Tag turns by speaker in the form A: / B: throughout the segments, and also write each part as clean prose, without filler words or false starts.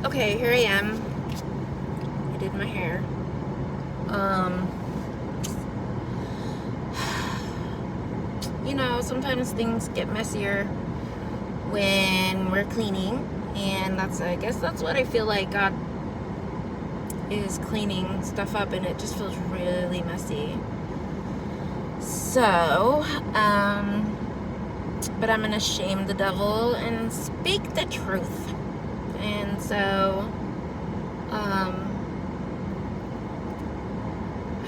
A: Okay, here I am. I did my hair. Sometimes things get messier when we're cleaning, and I guess that's what I feel like. God is cleaning stuff up, and it just feels really messy. So, but I'm gonna shame the devil and speak the truth. And so, I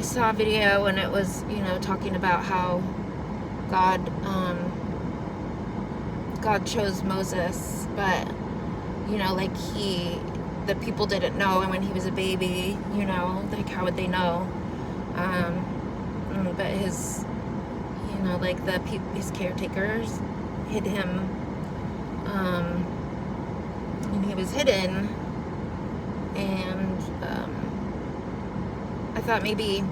A: saw a video and it was, talking about how God chose Moses, but, the people didn't know, and when he was a baby, how would they know? But his, his caretakers hid him, and he was hidden, and, I thought maybe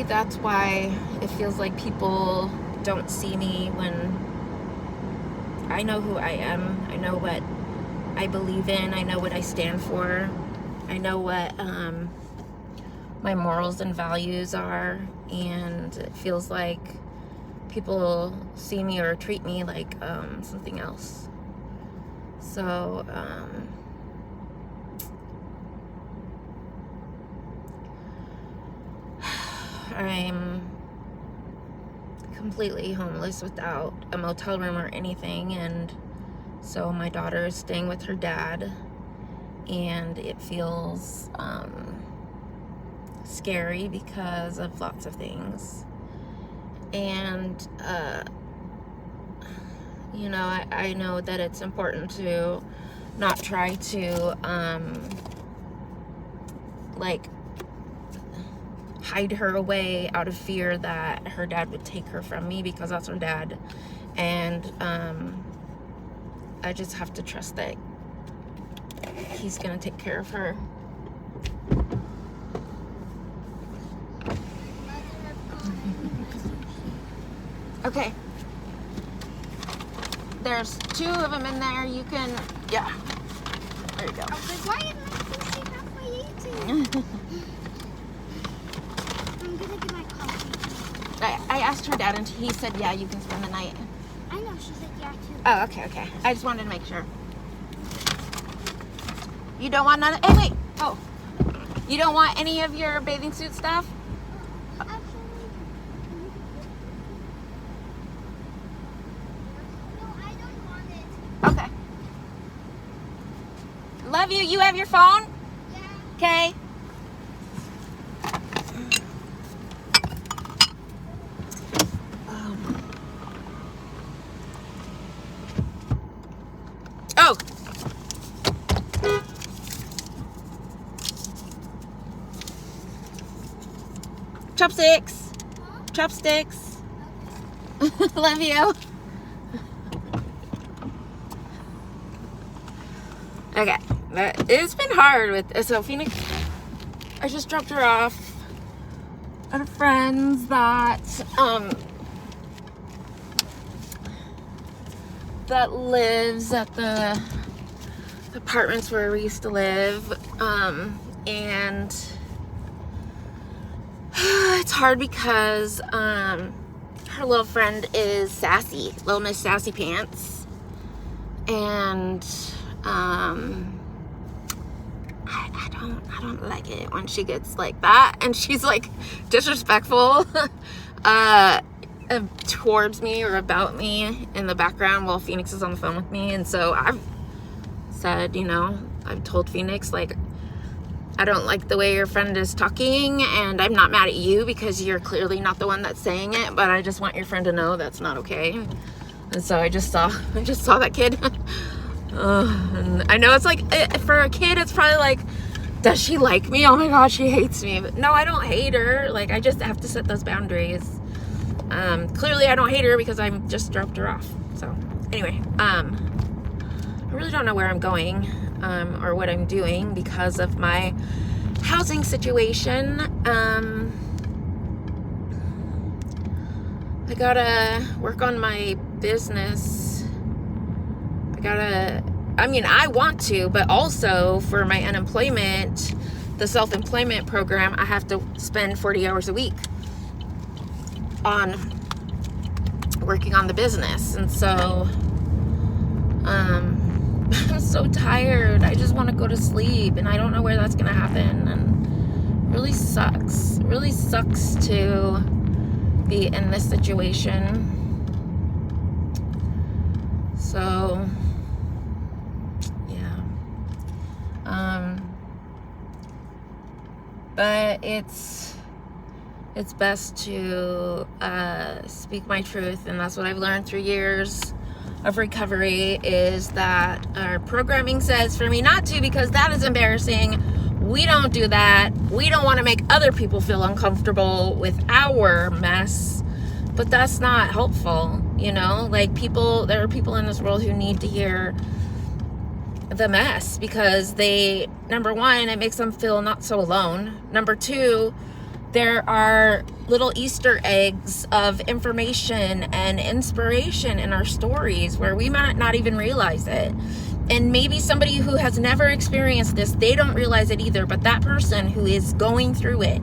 A: that's why it feels like people don't see me when I know who I am. I know what I believe in. I know what I stand for. I know what my morals and values are, and it feels like people see me or treat me like something else. So I'm completely homeless without a motel room or anything, and so my daughter is staying with her dad, and it feels scary because of lots of things. And I know that it's important to not try to hide her away out of fear that her dad would take her from me, because that's her dad. And I just have to trust that he's gonna take care of her. Okay, there's 2 of them in there. You can, yeah, there you go.
B: Why am I pushing halfway eating? I'm gonna get my coffee.
A: I asked her dad, and he said, yeah, you can spend the night.
B: I know, she said yeah too.
A: Oh, okay. I just wanted to make sure. You don't want none of, hey, wait. Oh, you don't want any of your bathing suit stuff?
B: Actually, no, I don't want it.
A: Okay. Love you. You have your phone?
B: Yeah.
A: Okay. Oh. Chopsticks.
B: Huh?
A: Chopsticks. Love you. Okay. It's been hard with, so Phoenix, I just dropped her off at a friend's that lives at the apartments where we used to live, and it's hard because her little friend is sassy, little Miss Sassy Pants, and I don't like it when she gets like that, and she's like disrespectful towards me or about me in the background while Phoenix is on the phone with me. And so I've said, I've told Phoenix, like, I don't like the way your friend is talking, and I'm not mad at you because you're clearly not the one that's saying it, but I just want your friend to know that's not okay. And so I just saw that kid. And I know it's like, for a kid, it's probably like, does she like me? Oh my God, she hates me. But no, I don't hate her. Like, I just have to set those boundaries. Clearly I don't hate her because I just dropped her off. So anyway, I really don't know where I'm going, or what I'm doing because of my housing situation. I gotta work on my business. I gotta I mean, I want to, but also for my unemployment, the self-employment program, I have to spend 40 hours a week on working on the business. And so I'm so tired. I just want to go to sleep, and I don't know where that's gonna happen, and it really sucks. It really sucks to be in this situation. So yeah, but it's best to speak my truth, and that's what I've learned through years of recovery, is that our programming says for me not to, because that is embarrassing. We don't do that. We don't want to make other people feel uncomfortable with our mess, but that's not helpful, you know? Like, there are people in this world who need to hear the mess, because they, number one, it makes them feel not so alone. Number two, there are little Easter eggs of information and inspiration in our stories where we might not even realize it. And maybe somebody who has never experienced this, they don't realize it either, but that person who is going through it,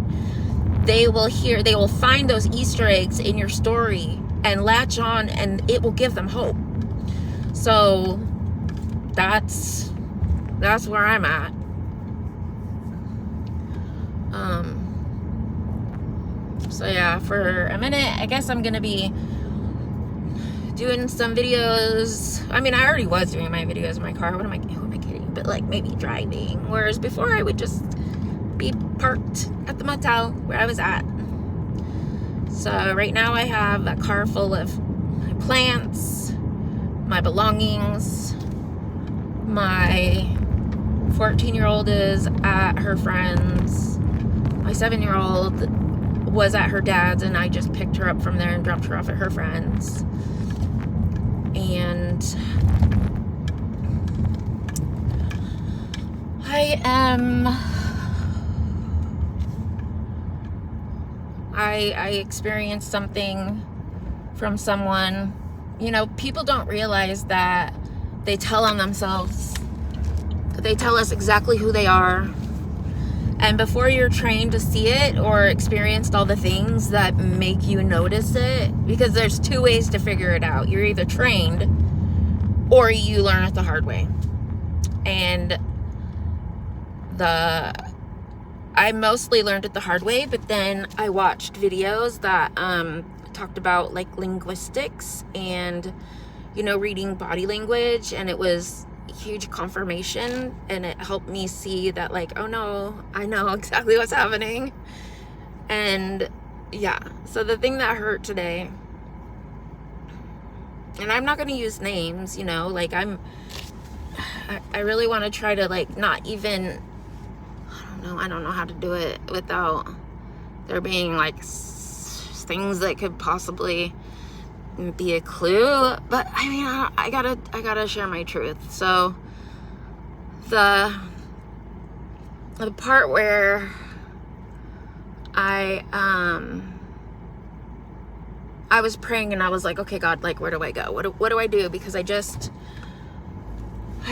A: they will find those Easter eggs in your story and latch on, and it will give them hope. So that's where I'm at. So yeah, for a minute, I guess I'm gonna be doing some videos. I mean, I already was doing my videos in my car. Who am I kidding? But like, maybe driving. Whereas before, I would just be parked at the motel where I was at. So right now I have a car full of my plants, my belongings. My 14-year-old is at her friend's. My 7-year-old was at her dad's, and I just picked her up from there and dropped her off at her friend's. And I experienced something from someone. You know, people don't realize that they tell on themselves. They tell us exactly who they are. And before you're trained to see it or experienced all the things that make you notice it, because there's two ways to figure it out. You're either trained or you learn it the hard way. And I mostly learned it the hard way, but then I watched videos that talked about like linguistics and, you know, reading body language, and it was huge confirmation, and it helped me see that, like, oh no, I know exactly what's happening. And yeah, so the thing that hurt today, and I'm not going to use names, you know, like I really want to try to like not even, I don't know how to do it without there being like things that could possibly be a clue. But I mean, I gotta share my truth. So the part where I was praying, and I was like, okay, God, like, where do I go? What do I do? Because I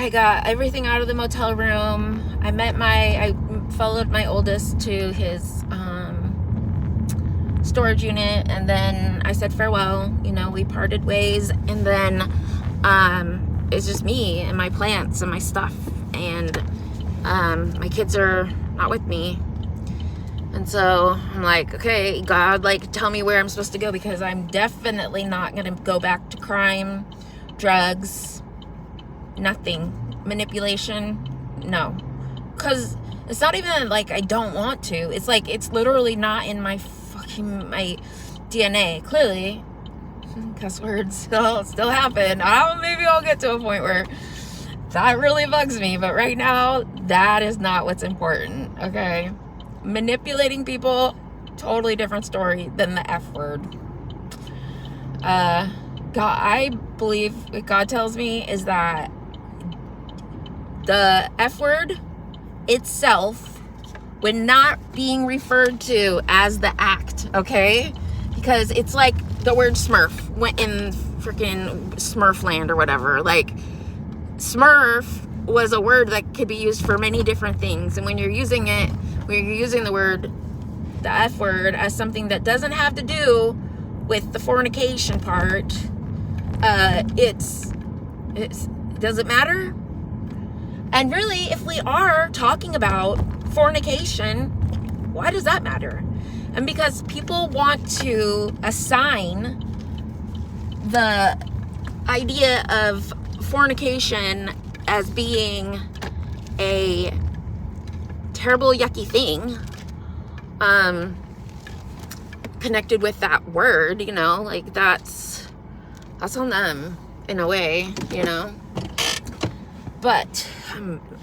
A: got everything out of the motel room. I followed my oldest to his storage unit, and then I said farewell. You know, we parted ways, and then it's just me and my plants and my stuff, and my kids are not with me. And so I'm like, okay, God, like, tell me where I'm supposed to go, because I'm definitely not gonna go back to crime, drugs, nothing, manipulation, no. Because it's not even like I don't want to. It's like, it's literally not in my DNA. Clearly, cuss words still happen. Maybe I'll get to a point where that really bugs me, but right now, that is not what's important, okay? Manipulating people, totally different story than the F word. God, I believe what God tells me is that the F word itself, when not being referred to as the act, okay? Because it's like the word Smurf went in freaking Smurfland or whatever. Like, Smurf was a word that could be used for many different things. And when you're using the F word as something that doesn't have to do with the fornication part, it doesn't matter. And really, if we are talking about fornication, why does that matter? And because people want to assign the idea of fornication as being a terrible, yucky thing, connected with that word, you know, like that's on them in a way, you know. But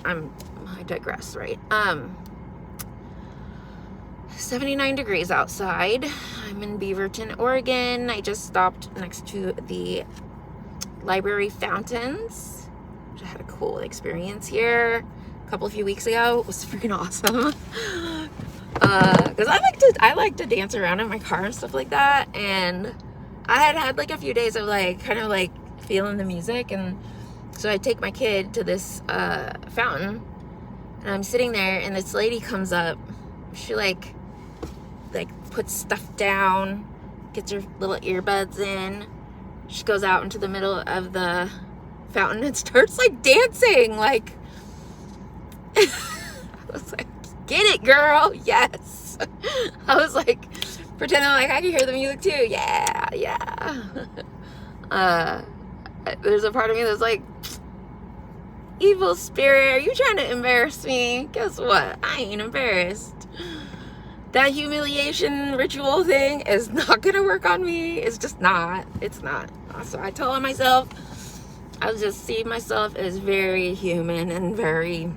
A: I digress, right? 79 degrees outside. I'm in Beaverton, Oregon. I just stopped next to the library fountains. I had a cool experience here a few weeks ago. It was freaking awesome. Because I like to dance around in my car and stuff like that. And I had like a few days of like kind of like feeling the music, and so I take my kid to this fountain, and I'm sitting there, and this lady comes up. She like puts stuff down, gets her little earbuds in. She goes out into the middle of the fountain and starts like dancing. Like, I was like, get it, girl. Yes. I was like pretending like I could hear the music too. Yeah. There's a part of me that's like, evil spirit, are you trying to embarrass me? Guess what? I ain't embarrassed. That humiliation ritual thing is not gonna work on me. It's just not. It's not. So I tell myself, I'll just see myself as very human and very,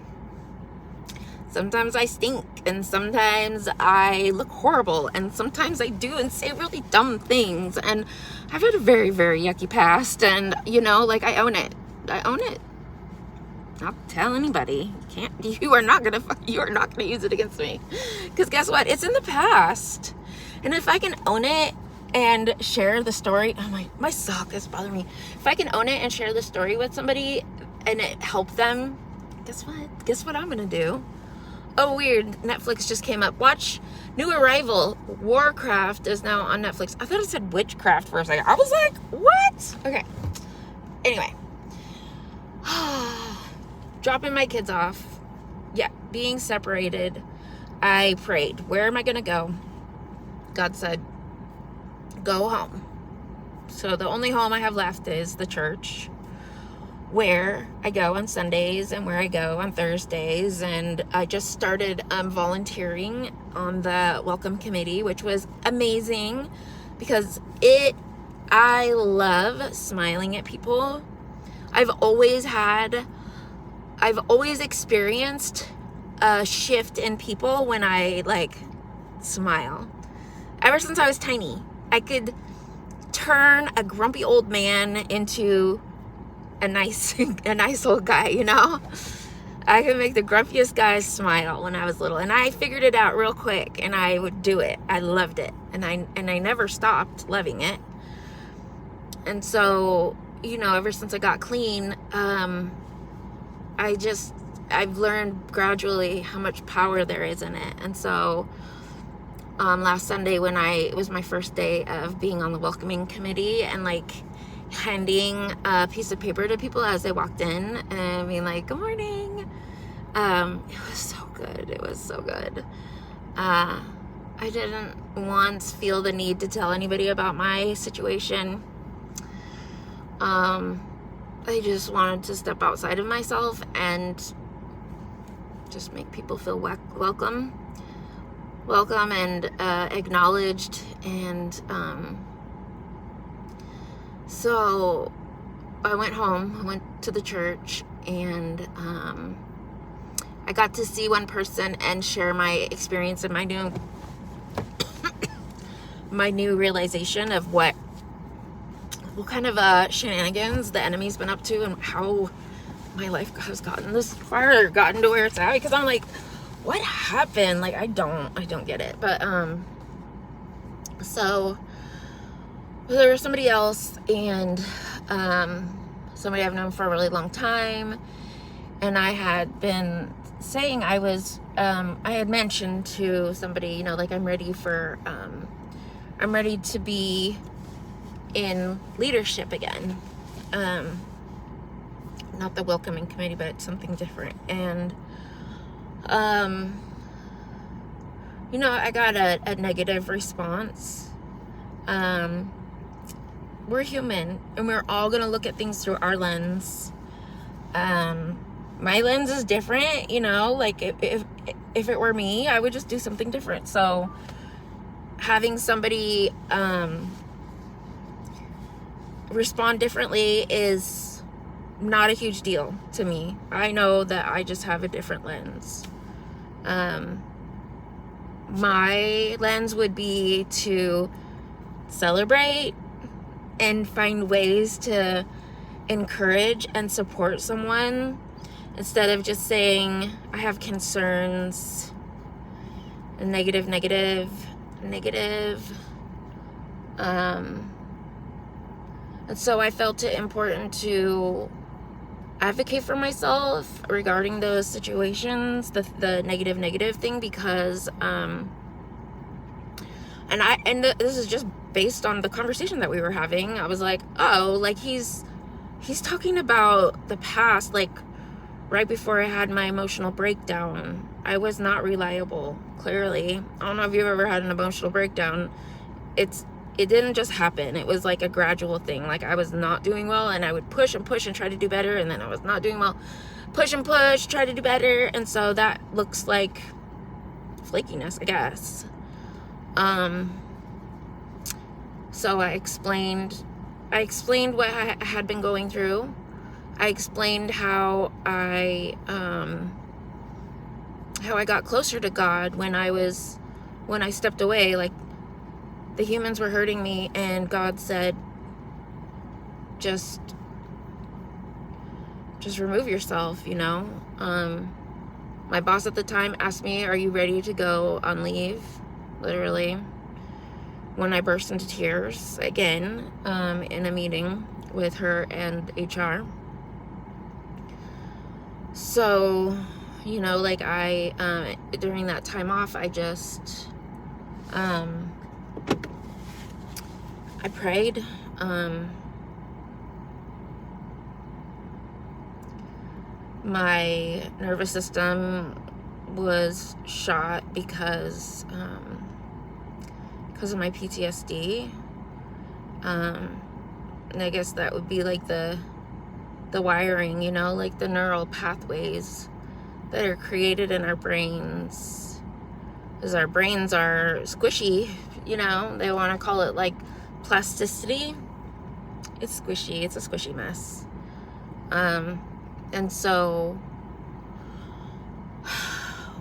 A: sometimes I stink, and sometimes I look horrible, and sometimes I do and say really dumb things, and I've had a very, very yucky past, and you know, like I own it. Not tell anybody. You are not gonna use it against me, because guess what? It's in the past. And if I can own it and share the story, oh my sock is bothering me. If I can own it and share the story with somebody and it helped them, guess what I'm gonna do? Oh, weird, Netflix just came up. Watch new arrival, Warcraft is now on Netflix. I thought it said witchcraft for a second. I was like, what? Okay, anyway. Dropping my kids off. Yeah, being separated. I prayed, where am I gonna go? God said, go home. So the only home I have left is the church, where I go on Sundays and where I go on Thursdays. And I just started volunteering on the welcome committee, which was amazing because I love smiling at people. I've always experienced a shift in people when I like smile. Ever since I was tiny, I could turn a grumpy old man into a nice old guy, you know? I could make the grumpiest guys smile when I was little, and I figured it out real quick, and I would do it. I loved it, and I never stopped loving it. And so, you know, ever since I got clean, I've learned gradually how much power there is in it. And so last Sunday, when it was my first day of being on the welcoming committee and like handing a piece of paper to people as they walked in and being like, good morning, it was so good. It was so good. I didn't once feel the need to tell anybody about my situation. I just wanted to step outside of myself and just make people feel welcome and acknowledged. And so I went home. I went to the church, and I got to see one person and share my experience and my new realization of what kind of shenanigans the enemy's been up to, and how my life has gotten this far, or gotten to where it's at. Because I'm like, what happened? Like, I don't get it. But so there was somebody else, and somebody I've known for a really long time. And I had been saying I had mentioned to somebody, you know, like I'm ready to be in leadership again. Not the welcoming committee, but something different. And, you know, I got a negative response. We're human, and we're all going to look at things through our lens. My lens is different, you know, like if it were me, I would just do something different. So having somebody respond differently is not a huge deal to me. I know that I just have a different lens. My lens would be to celebrate and find ways to encourage and support someone instead of just saying I have concerns and negative. And so I felt it important to advocate for myself regarding those situations, the negative thing, because this is just based on the conversation that we were having. I was like, oh, like he's talking about the past, like right before I had my emotional breakdown. I was not reliable, clearly. I don't know if you've ever had an emotional breakdown. It didn't just happen. It was like a gradual thing. Like I was not doing well, and I would push and push and try to do better, and then I was not doing well. Push and push, try to do better, and so that looks like flakiness, I guess. So I explained what I had been going through. I explained how I got closer to God when I stepped away. Like the humans were hurting me, and God said, just remove yourself, you know. My boss at the time asked me, are you ready to go on leave? Literally. When I burst into tears again in a meeting with her and HR. So, you know, like I during that time off, I just I prayed. My nervous system was shot because of my PTSD. And I guess that would be like the wiring, you know, like the neural pathways that are created in our brains. Because our brains are squishy, you know, they want to call it like plasticity. It's squishy, it's a squishy mess. And so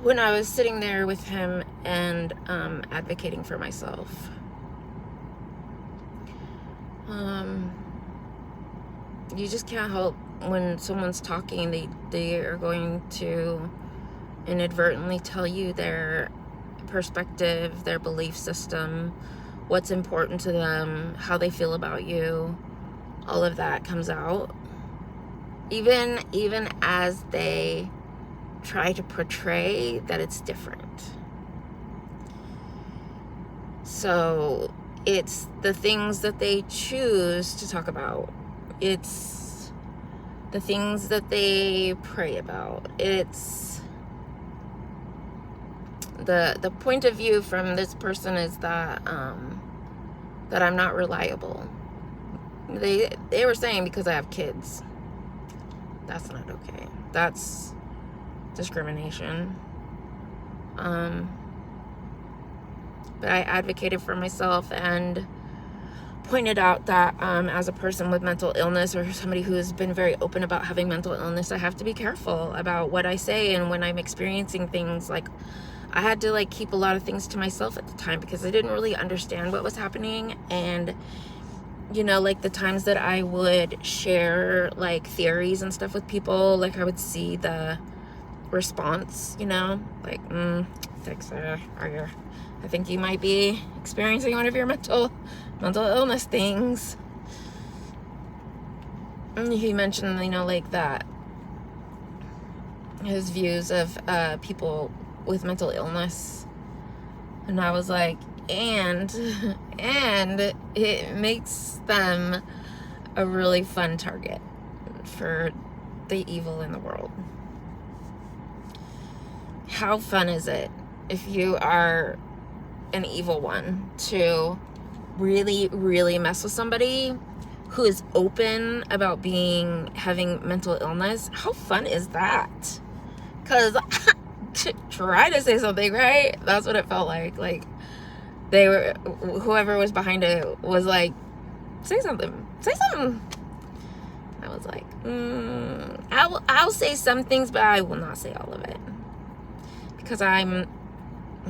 A: when I was sitting there with him and advocating for myself, you just can't help when someone's talking, they are going to inadvertently tell you their perspective, their belief system, what's important to them, how they feel about you. All of that comes out. Even as they try to portray that it's different. So it's the things that they choose to talk about. It's the things that they pray about. It's the point of view from this person is that that I'm not reliable. They were saying because I have kids. That's not okay. That's discrimination. But I advocated for myself and pointed out that as a person with mental illness, or somebody who has been very open about having mental illness, I have to be careful about what I say. And when I'm experiencing things, like I had to like keep a lot of things to myself at the time because I didn't really understand what was happening. And you know, like the times that I would share like theories and stuff with people, like I would see the response, you know, like, Texa, I think you might be experiencing one of your mental illness things. And he mentioned, you know, like that, his views of people with mental illness. And I was like, and it makes them a really fun target for the evil in the world. How fun is it if you are an evil one to really, really mess with somebody who is open about having mental illness? How fun is that? Because try to say something, right? That's what it felt like. Like, whoever was behind it was like, say something. I was like, I'll say some things, but I will not say all of it. Because I'm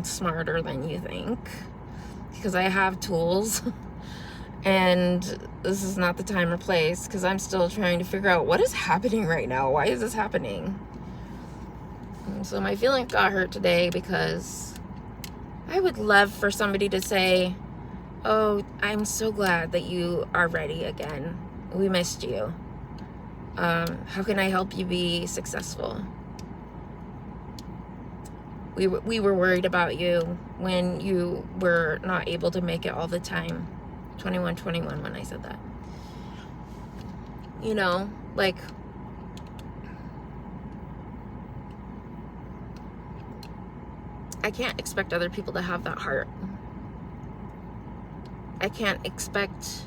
A: smarter than you think. Because I have tools. And this is not the time or place. Because I'm still trying to figure out what is happening right now. Why is this happening? And so my feelings got hurt today because I would love for somebody to say, oh, I'm so glad that you are ready again. We missed you. How can I help you be successful? We were worried about you when you were not able to make it all the time. 21 when I said that. You know, like, I can't expect other people to have that heart. I can't expect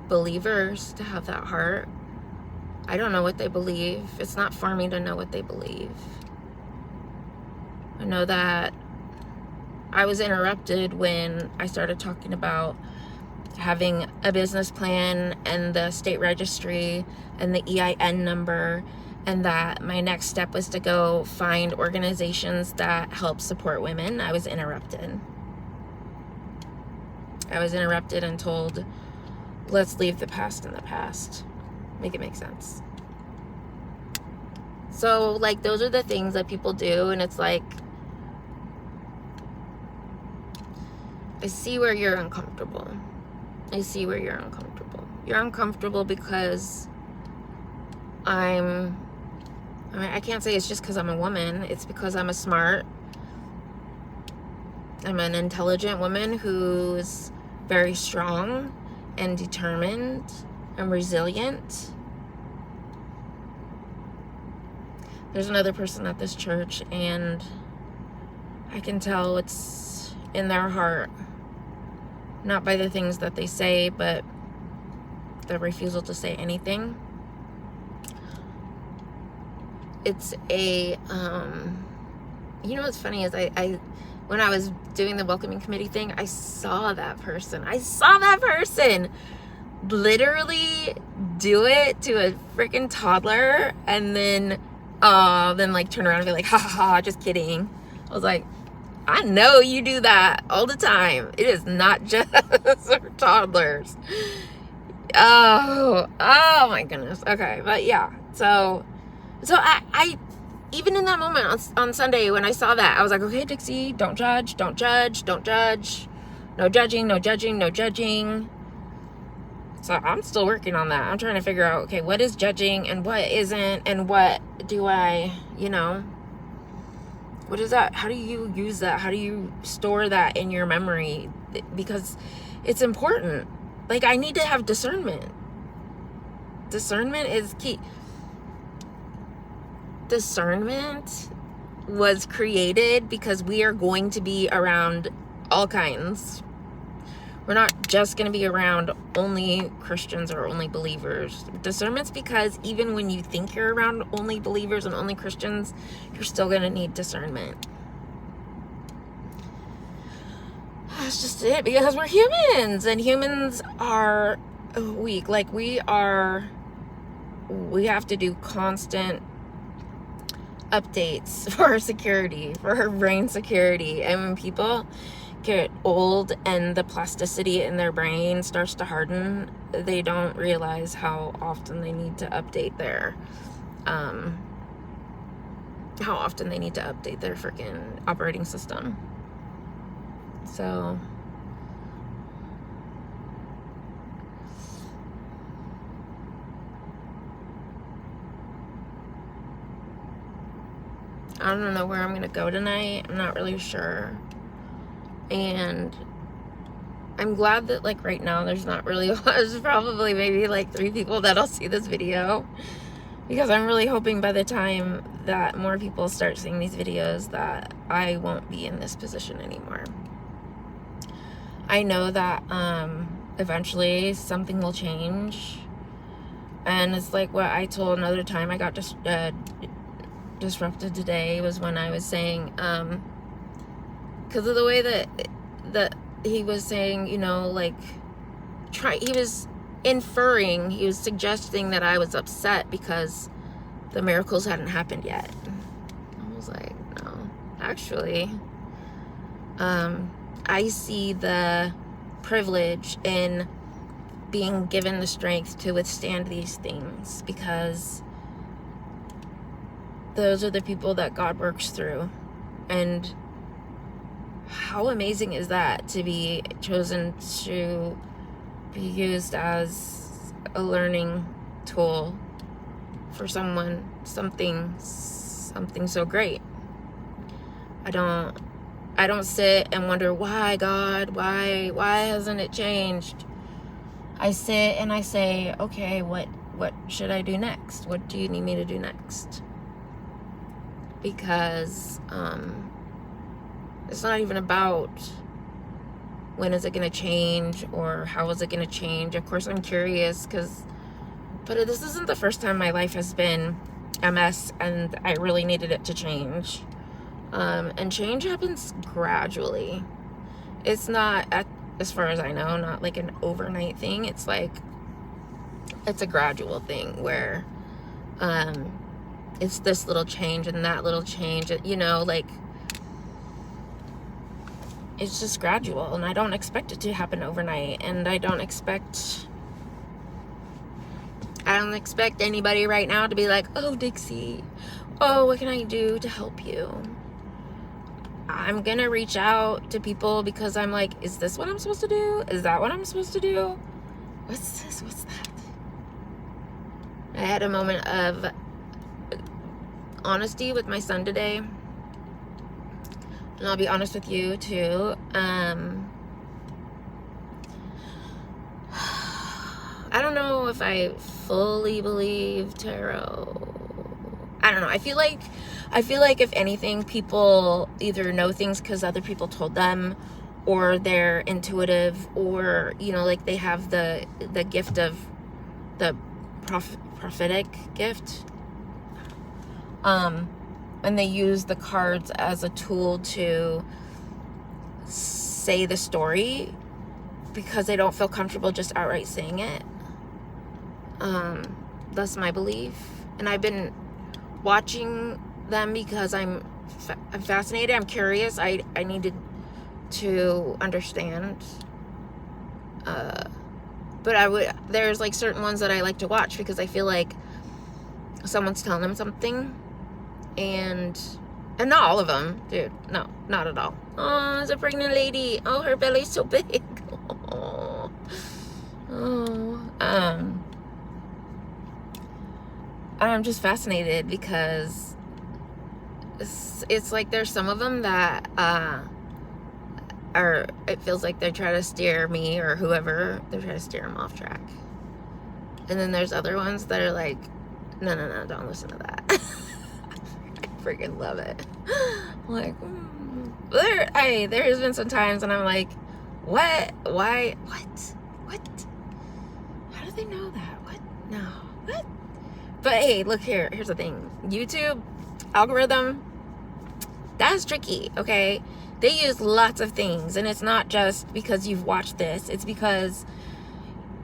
A: believers to have that heart. I don't know what they believe. It's not for me to know what they believe. I know that I was interrupted when I started talking about having a business plan and the state registry and the EIN number, and that my next step was to go find organizations that help support women. I was interrupted. And told, let's leave the past in the past. Make it make sense. So, like, those are the things that people do, and it's like, I see where you're uncomfortable. You're uncomfortable because I can't say it's just because I'm a woman. It's because I'm an intelligent woman who's very strong and determined and resilient. There's another person at this church, and I can tell it's in their heart. Not by the things that they say, but the refusal to say anything. It's a, you know what's funny is I when I was doing the welcoming committee thing, I saw that person literally do it to a freaking toddler, and then like turn around and be like, ha ha ha, just kidding. I was like, I know you do that all the time. It is not just for toddlers. Oh my goodness. Okay, but yeah. So I even in that moment on Sunday when I saw that, I was like, okay, Dixie, don't judge. No judging. So I'm still working on that. I'm trying to figure out, okay, what is judging and what isn't, and what do I, what is that? How do you use that? How do you store that in your memory? Because it's important. Like, I need to have discernment. Discernment is key. Discernment was created because we are going to be around all kinds. We're not just going to be around only Christians or only believers. Discernment's because even when you think you're around only believers and only Christians, you're still going to need discernment. That's just it, because we're humans, and humans are weak. Like, we have to do constant updates for our security, for our brain security. And when people get old and the plasticity in their brain starts to harden, they don't realize how often they need to update their freaking operating system. So I don't know where I'm gonna go tonight. I'm not really sure. And I'm glad that, like, right now there's not really, there's probably maybe like 3 people that'll see this video, because I'm really hoping by the time that more people start seeing these videos that I won't be in this position anymore. I know that eventually something will change, and it's like what I told another time I got disrupted today, was when I was saying, because of the way that he was saying, you know, like, he was inferring, he was suggesting that I was upset because the miracles hadn't happened yet. I was like, no, actually, I see the privilege in being given the strength to withstand these things, because those are the people that God works through. And how amazing is that, to be chosen to be used as a learning tool for someone, something so great. I don't sit and wonder, why, God, why hasn't it changed? I sit and I say, okay, what should I do next? What do you need me to do next? Because it's not even about when is it going to change or how is it going to change. Of course, I'm curious, but this isn't the first time my life has been a mess and I really needed it to change. And change happens gradually. It's not, as far as I know, not like an overnight thing. It's like, it's a gradual thing where it's this little change and that little change, you know, like, it's just gradual, and I don't expect it to happen overnight, and I don't expect anybody right now to be like, oh, Dixie, oh, what can I do to help you? I'm gonna reach out to people because I'm like, is this what I'm supposed to do? Is that what I'm supposed to do? What's this? What's that? I had a moment of honesty with my son today. And I'll be honest with you too. I don't know if I fully believe tarot. I don't know. I feel like if anything, people either know things because other people told them, or they're intuitive, or, you know, like they have the gift of the prophetic gift. And they use the cards as a tool to say the story because they don't feel comfortable just outright saying it. That's my belief. And I've been watching them because I'm fascinated. I'm curious. I needed to understand. But there's like certain ones that I like to watch because I feel like someone's telling them something. And not all of them, dude. No, not at all. Oh, it's a pregnant lady. Oh, her belly's so big. I'm just fascinated because it's like there's some of them that it feels like they're trying to steer me or whoever, they're trying to steer them off track. And then there's other ones that are like, no, don't listen to that. Freaking love it. Like, there's been some times and I'm like, what? Why? What? How do they know that? What? No. What? But hey, look here. Here's the thing. YouTube algorithm, that's tricky, okay? They use lots of things, and it's not just because you've watched this. It's because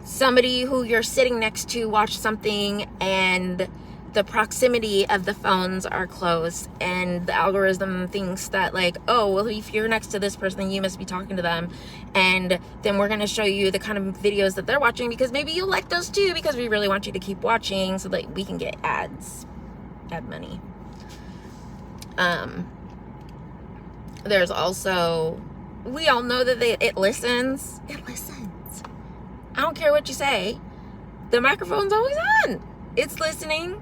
A: somebody who you're sitting next to watched something and the proximity of the phones are close, and the algorithm thinks that, like, oh, well, if you're next to this person, you must be talking to them, and then we're going to show you the kind of videos that they're watching because maybe you'll like those too, because we really want you to keep watching so that we can get ad money. There's also, we all know that it listens. I don't care what you say, the microphone's always on. It's listening.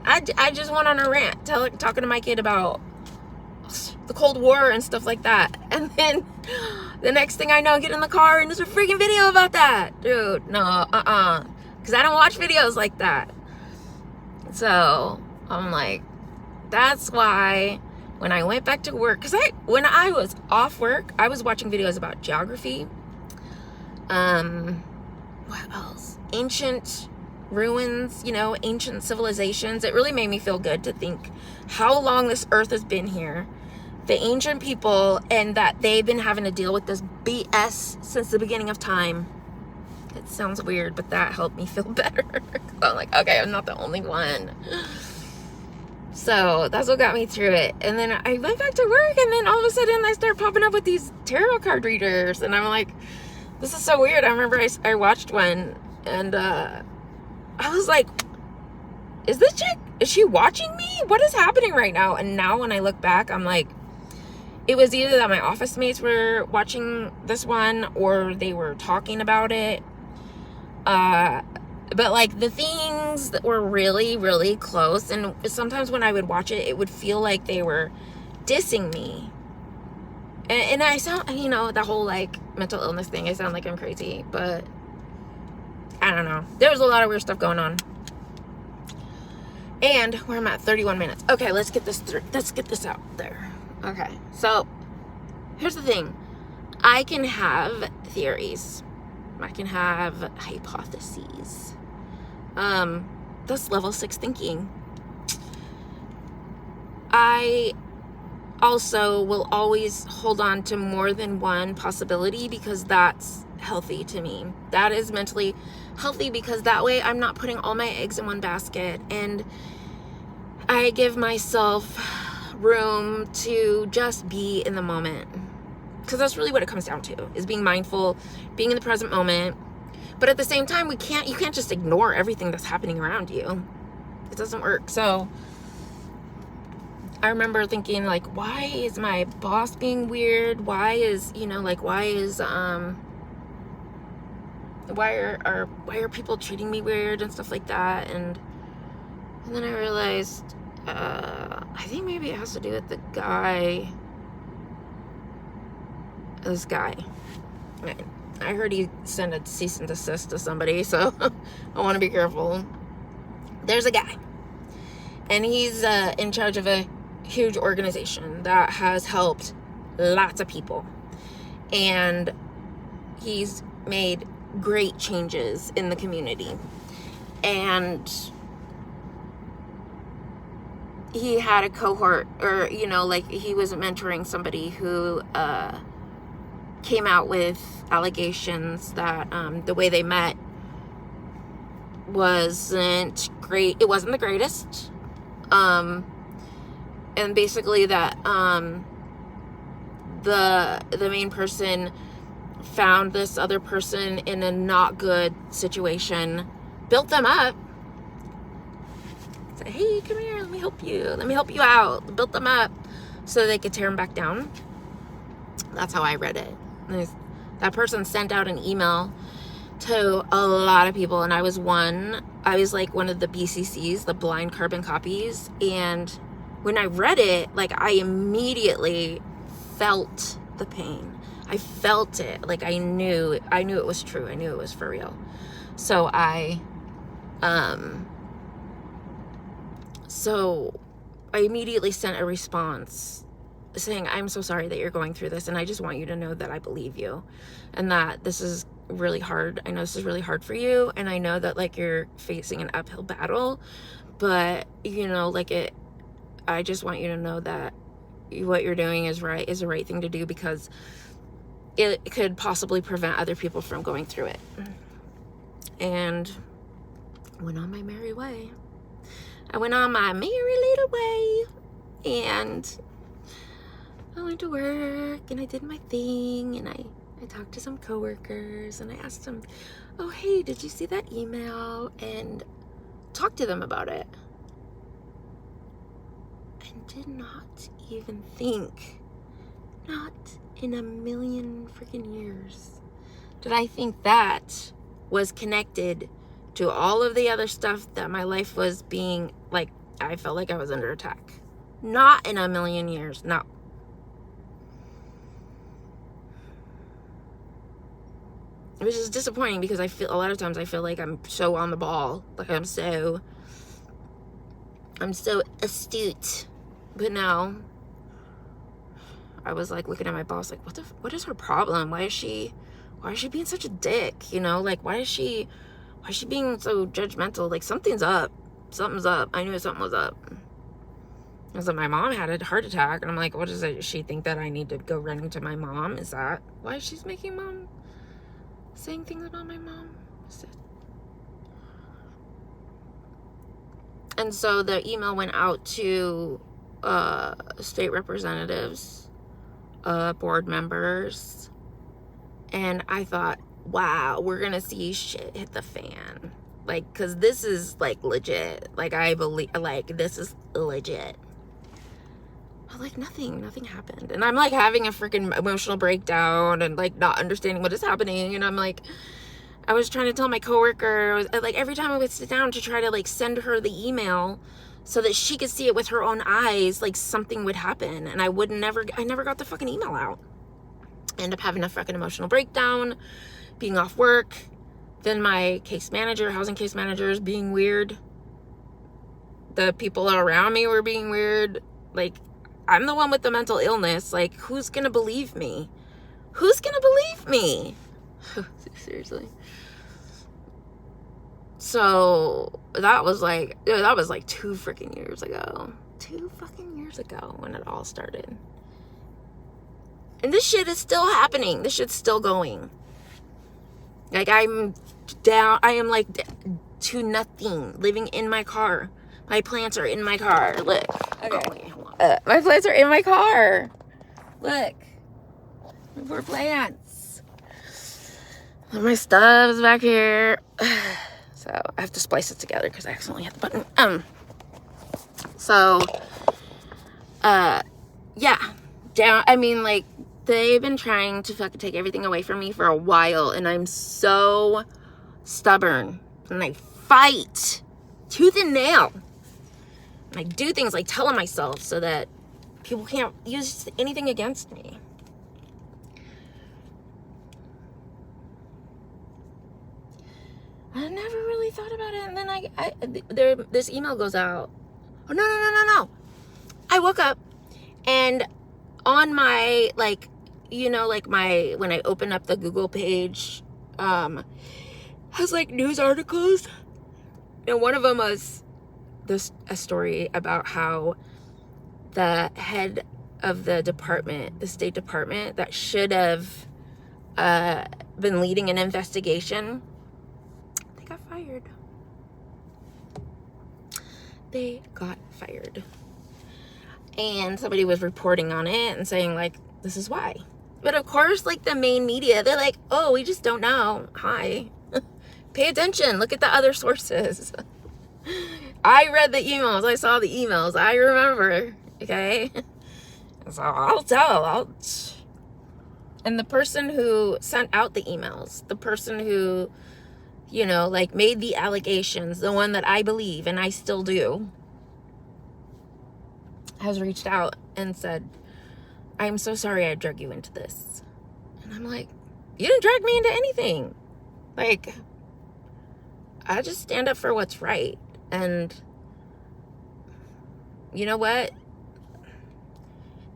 A: I just went on a rant talking to my kid about the Cold War and stuff like that. And then the next thing I know, I get in the car and there's a freaking video about that. Dude, no, because I don't watch videos like that. So I'm like, that's why when I went back to work, because when I was off work, I was watching videos about geography. What else? Ancient ruins, ancient civilizations. It really made me feel good to think how long this earth has been here. The ancient people, and that they've been having to deal with this BS since the beginning of time. It sounds weird, but that helped me feel better. I'm like, okay, I'm not the only one. So that's what got me through it. And then I went back to work, and then all of a sudden I start popping up with these tarot card readers, and I'm like, this is so weird. I remember I watched one, and I was like, is this chick, is she watching me? What is happening right now? And now when I look back, I'm like, it was either that my office mates were watching this one or they were talking about it. But like the things that were really, really close, and sometimes when I would watch it, it would feel like they were dissing me. And I sound, the whole like mental illness thing, I sound like I'm crazy, but I don't know. There was a lot of weird stuff going on. And where I'm at 31 minutes. Okay, let's get this through. Let's get this out there. Okay, so here's the thing. I can have theories. I can have hypotheses. That's level 6 thinking. I also will always hold on to more than one possibility because that's healthy to me. That is mentally healthy because that way I'm not putting all my eggs in one basket, and I give myself room to just be in the moment, because that's really what it comes down to, is being mindful, being in the present moment. But at the same time, you can't just ignore everything that's happening around you. It doesn't work. So I remember thinking, like, why is my boss being weird? Why are people treating me weird and stuff like that? And then I realized, I think maybe it has to do with this guy. I heard he sent a cease and desist to somebody, so I want to be careful. There's a guy, and he's in charge of a huge organization that has helped lots of people, and he's made great changes in the community. And he had a cohort, or he was mentoring somebody who came out with allegations that the way they met wasn't great. It wasn't the greatest, and basically that the main person found this other person in a not good situation, built them up, said, hey, come here, let me help you out, built them up so they could tear them back down. That's how I read it. That person sent out an email to a lot of people, and I was like one of the BCCs, the blind carbon copies. And when I read it, like, I immediately felt the pain. I felt it. Like, I knew it was true. I knew it was for real. So I immediately sent a response saying, I'm so sorry that you're going through this, and I just want you to know that I believe you, and that this is really hard. I know this is really hard for you, and I know that, like, you're facing an uphill battle, but I just want you to know that what you're doing is the right thing to do, because it could possibly prevent other people from going through it. And went on my merry way. I went on my merry little way, and I went to work, and I did my thing, and I talked to some coworkers, and I asked them, oh, hey, did you see that email? And talked to them about it. And did not even think, not in a million freaking years, did I think that was connected to all of the other stuff that my life was being, like, I felt like I was under attack. Not in a million years. No. Which is disappointing because I feel a lot of times I feel like I'm so on the ball. Like I'm so astute. But no. I was like looking at my boss like, what is her problem? Why is she being such a dick? You know, like why is she being so judgmental? Like something's up. Something's up. I knew something was up. I was like, my mom had a heart attack, and I'm like, what is it? Does she think that I need to go running to my mom? Is that why she's making mom saying things about my mom? And so the email went out to state representatives, board members, and I thought, wow, we're gonna see shit hit the fan. Like, cause this is like legit. Like I believe, like this is legit. But like nothing happened. And I'm like having a freaking emotional breakdown and like not understanding what is happening. And I'm like, I was trying to tell my coworker, like every time I would sit down to try to like send her the email so that she could see it with her own eyes, like something would happen. And I never got the fucking email out. I ended up having a fucking emotional breakdown, being off work. Then my housing case manager is being weird. The people around me were being weird. Like, I'm the one with the mental illness. Like, who's gonna believe me? Who's gonna believe me? Seriously. So that was like 2 freaking years ago. 2 fucking years ago when it all started. And this shit is still happening. This shit's still going. Like I'm like to nothing, living in my car. My plants are in my car. Look. Okay. Oh, wait, hold on. My plants are in my car. Look. Poor plants. My stuff's back here. So I have to splice it together because I accidentally hit the button. Yeah. I mean, like, they've been trying to fucking take everything away from me for a while, and I'm so stubborn. And I fight tooth and nail. And I do things like telling myself so that people can't use anything against me. I never really thought about it, and then this email goes out. Oh, no. I woke up, and on my, like, you know, like when I open up the Google page, has like news articles, and one of them was a story about how the head of the department, the State Department, that should have been leading an investigation, they got fired. They got fired. And somebody was reporting on it and saying, like, this is why. But of course, like, the main media, they're like, oh, we just don't know. Hi. Pay attention. Look at the other sources. I read the emails. I saw the emails. I remember. Okay? So I'll tell. And the person who sent out the emails, the person who, you know, like, made the allegations, the one that I believe, and I still do, has reached out and said, I'm so sorry I drug you into this. And I'm like, you didn't drag me into anything. Like, I just stand up for what's right. And you know what?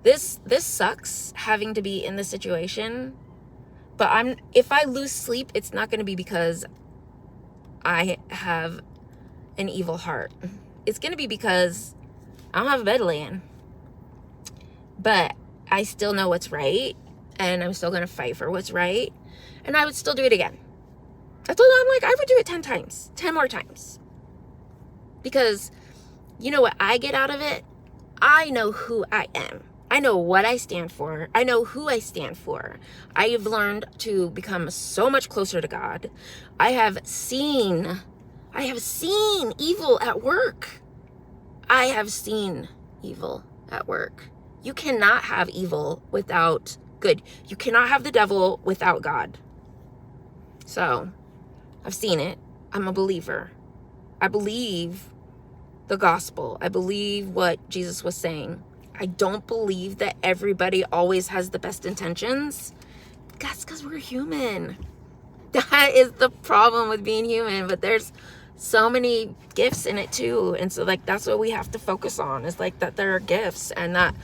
A: This sucks having to be in this situation. But if I lose sleep, it's not going to be because I have an evil heart. It's going to be because I don't have a bed to lay in. But I still know what's right. And I'm still going to fight for what's right. And I would still do it again. I told them, I'm like, I would do it 10 times. 10 more times. Because you know what I get out of it? I know who I am. I know what I stand for. I know who I stand for. I have learned to become so much closer to God. I have seen evil at work. I have seen evil at work. You cannot have evil without good. You cannot have the devil without God. So, I've seen it. I'm a believer. I believe the gospel. I believe what Jesus was saying. I don't believe that everybody always has the best intentions. That's because we're human. That is the problem with being human. But there's so many gifts in it too. And so like that's what we have to focus on, is like that there are gifts, and that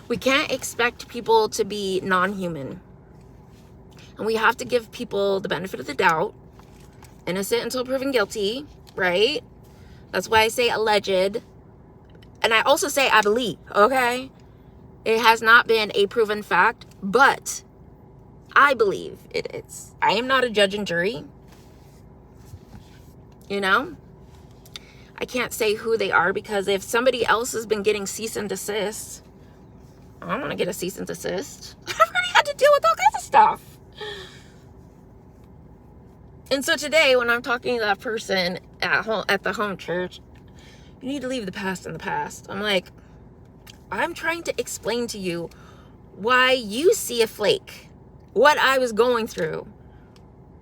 A: we can't expect people to be non-human. And we have to give people the benefit of the doubt. Innocent until proven guilty, right? That's why I say alleged. And I also say I believe, okay? It has not been a proven fact, but I believe it is. I am not a judge and jury. You know? I can't say who they are, because if somebody else has been getting cease and desist, I don't want to get a cease and desist. I've already had to deal with all kinds of stuff. And so today, when I'm talking to that person at the home church, you need to leave the past in the past. I'm like, I'm trying to explain to you why you see a flake, what I was going through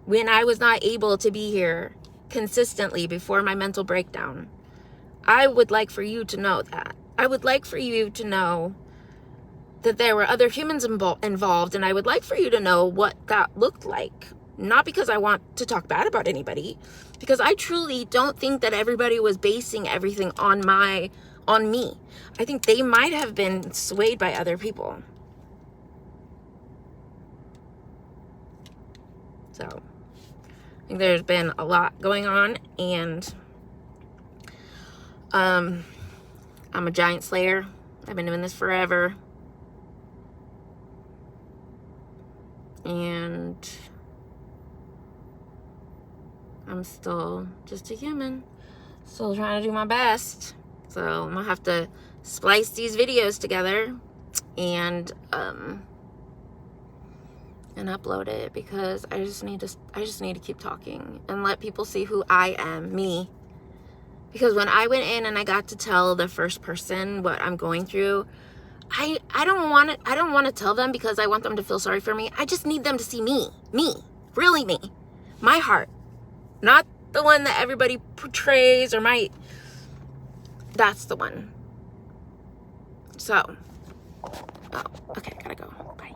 A: when I was not able to be here consistently before my mental breakdown. I would like for you to know that. I would like for you to know that there were other humans involved, and I would like for you to know what that looked like. Not because I want to talk bad about anybody, because I truly don't think that everybody was basing everything on me. I think they might have been swayed by other people. So, I think there's been a lot going on, and I'm a giant slayer. I've been doing this forever. And I'm still just a human, still trying to do my best. So I'm gonna have to splice these videos together and upload it, because I just need to keep talking and let people see who I am, me. Because when I went in and I got to tell the first person what I'm going through, I don't want to tell them because I want them to feel sorry for me. I just need them to see me, really me, my heart. Not the one that everybody portrays, or that's the one. So, okay, gotta go. Bye.